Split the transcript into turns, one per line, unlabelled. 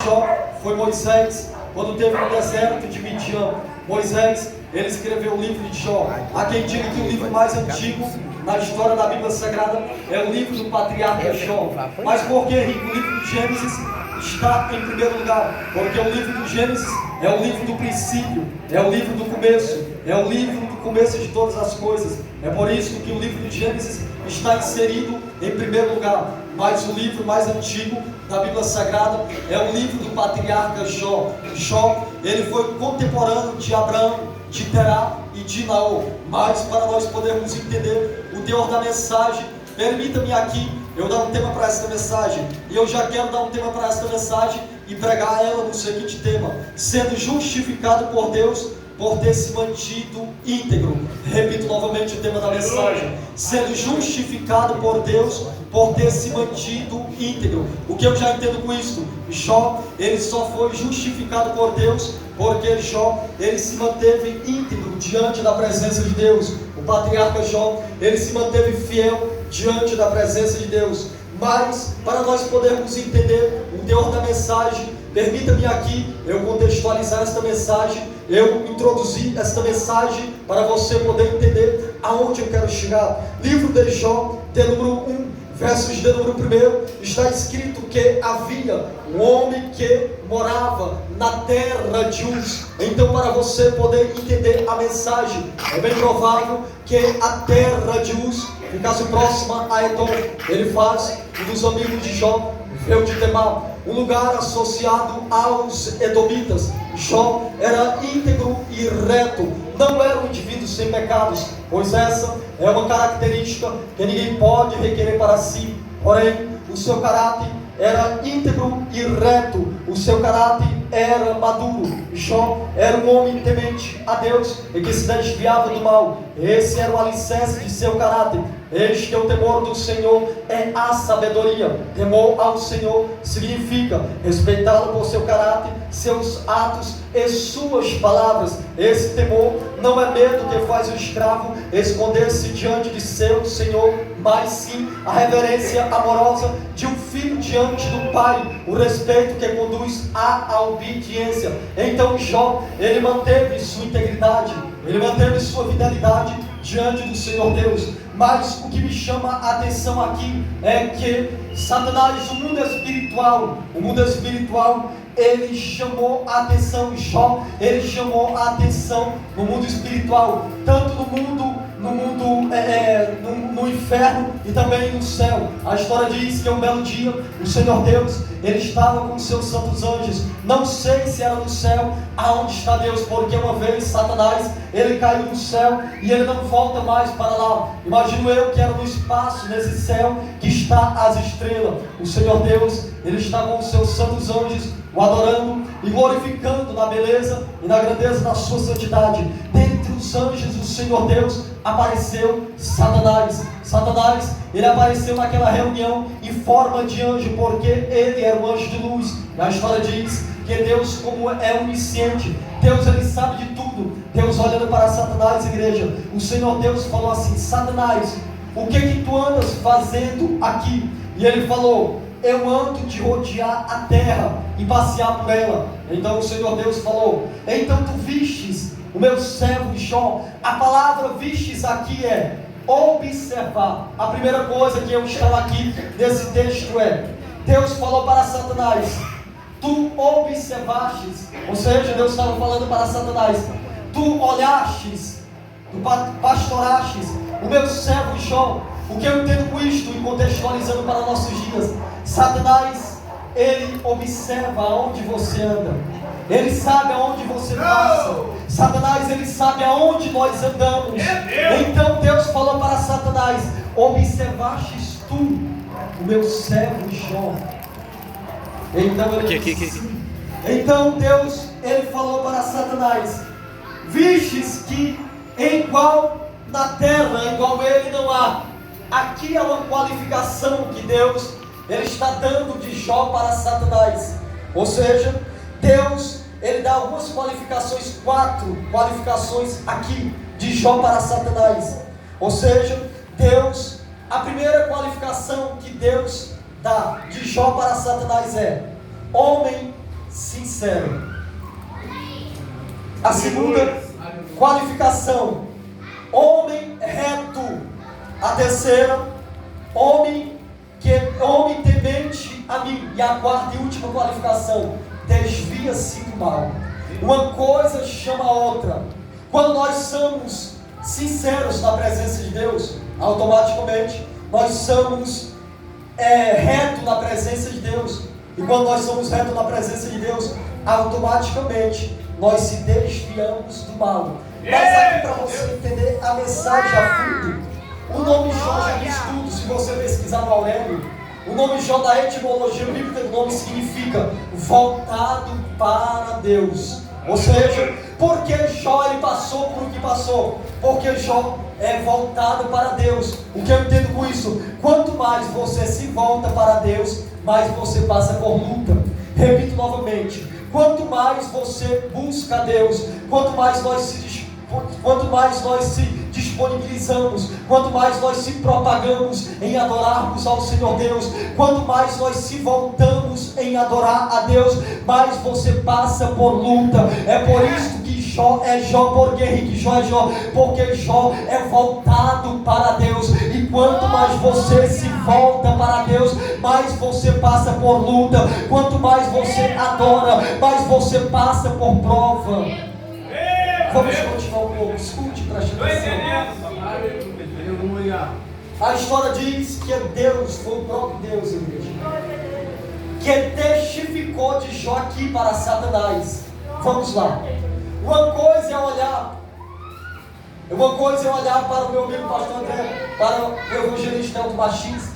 Jó foi Moisés. Quando teve no deserto de Midian, Moisés, ele escreveu o livro de Jó. Há quem diga que o livro mais antigo na história da Bíblia Sagrada é o livro do patriarca Jó. Mas por que, Henrique, o livro de Gênesis está em primeiro lugar? Porque o livro de Gênesis é o livro do princípio, é o livro do começo, é o livro do começo de todas as coisas. É por isso que o livro de Gênesis está inserido em primeiro lugar. Mas o livro mais antigo da Bíblia Sagrada é o livro do patriarca Jó. Jó, ele foi contemporâneo de Abraão, de Terá e de Naor. Mas para nós podermos entender o teor da mensagem, permita-me aqui eu dar um tema para esta mensagem. E eu já quero dar um tema para esta mensagem e pregar ela no seguinte tema: sendo justificado por Deus por ter se mantido íntegro. Repito novamente o tema da mensagem: sendo justificado por Deus por ter se mantido íntegro. O que eu já entendo com isso? Jó, ele só foi justificado por Deus porque Jó, ele se manteve íntegro diante da presença de Deus. O patriarca Jó, ele se manteve fiel diante da presença de Deus. Mas, para nós podermos entender o teor da mensagem, permita-me aqui eu contextualizar esta mensagem, eu introduzir esta mensagem para você poder entender aonde eu quero chegar. Livro de Jó, de número 1, versos de número 1, está escrito que havia um homem que morava na terra de Uz. Então, para você poder entender a mensagem, é bem provável que a terra de Uz ficasse próxima a Edom. Ele faz um dos amigos de Jó, veio de Temá, um lugar associado aos edomitas. Jó era íntegro e reto, não era um indivíduo sem pecados, pois essa é uma característica que ninguém pode requerer para si. Porém, o seu caráter era íntegro e reto, o seu caráter era maduro. Jó era um homem temente a Deus e que se desviava do mal. Esse era o alicerce de seu caráter. Este é o temor do Senhor, é a sabedoria. Temor ao Senhor significa respeitá-lo por seu caráter, seus atos e suas palavras. Esse temor não é medo que faz o escravo esconder-se diante de seu Senhor, mas sim a reverência amorosa de um filho diante do pai, o respeito que conduz à obediência. Então Jó, ele manteve sua integridade, ele manteve sua fidelidade diante do Senhor Deus. Mas o que me chama a atenção aqui é que Satanás, o mundo espiritual, ele chamou a atenção de Jó, ele chamou a atenção no mundo espiritual, tanto no inferno e também no céu. A história diz que um belo dia o Senhor Deus, ele estava com seus santos anjos. Não sei se era no céu, aonde está Deus, porque uma vez Satanás, ele caiu no céu e ele não volta mais para lá. Imagino eu que era no espaço, nesse céu que está as estrelas. O Senhor Deus, ele está com os seus santos anjos, o adorando e glorificando na beleza e na grandeza da sua santidade. Dentre os anjos, o Senhor Deus, apareceu Satanás. Satanás, ele apareceu naquela reunião em forma de anjo, porque ele era um anjo de luz. E a história diz que Deus, como é onisciente, Deus, ele sabe de tudo. Deus, olhando para Satanás, igreja, o Senhor Deus falou assim: Satanás, o que tu andas fazendo aqui? E ele falou: eu ando de rodear a terra e passear por ela. Então o Senhor Deus falou: então tu vistes o meu servo Jó. A palavra vistes aqui é observar. A primeira coisa que eu estou aqui nesse texto é: Deus falou para Satanás, tu observastes. Ou seja, Deus estava falando para Satanás: tu olhastes, tu pastorastes o meu servo Jó. O que eu entendo com isto e contextualizando para nossos dias? Satanás, ele observa aonde você anda, ele sabe aonde você passa. Satanás, ele sabe aonde nós andamos. Então Deus falou para Satanás: observastes tu o meu servo Jó. Então Deus, ele falou para Satanás: vistes que igual na terra, igual ele não há. Aqui é uma qualificação que Deus, ele está dando de Jó para Satanás. Ou seja, Deus, ele dá algumas qualificações, 4 qualificações aqui de Jó para Satanás. Ou seja, Deus, a primeira qualificação que Deus dá de Jó para Satanás é homem sincero. A segunda qualificação, homem reto. A terceira, homem temente a mim. E a quarta e última qualificação, desvia-se do mal. Uma coisa chama a outra. Quando nós somos sinceros na presença de Deus, automaticamente nós somos retos na presença de Deus. E quando nós somos retos na presença de Deus, automaticamente nós se desviamos do mal. Mas aqui, para você entender a mensagem a fundo, o nome Jó já diz tudo. Se você pesquisar no Aurélio, o nome Jó, da etimologia bíblica do nome, significa voltado para Deus. Ou seja, porque Jó ele passou por o que passou? Porque Jó é voltado para Deus. O que eu entendo com isso? Quanto mais você se volta para Deus, mais você passa por luta. Repito novamente, quanto mais você busca Deus, quanto mais nós se disponibilizamos, quanto mais nós se propagamos em adorarmos ao Senhor Deus, quanto mais nós se voltamos em adorar a Deus, mais você passa por luta. É por isso que Jó é Jó. Por que Jó é Jó? Porque Jó é voltado para Deus. E quanto mais você se volta para Deus, mais você passa por luta. Quanto mais você adora, mais você passa por prova. Vamos continuar um pouco. Escute, preste atenção. A história diz que Deus, foi o próprio Deus, igreja, que testificou de Jó aqui para Satanás. Vamos lá. Uma coisa é olhar para o meu amigo pastor André, para o evangelista Elton Machins,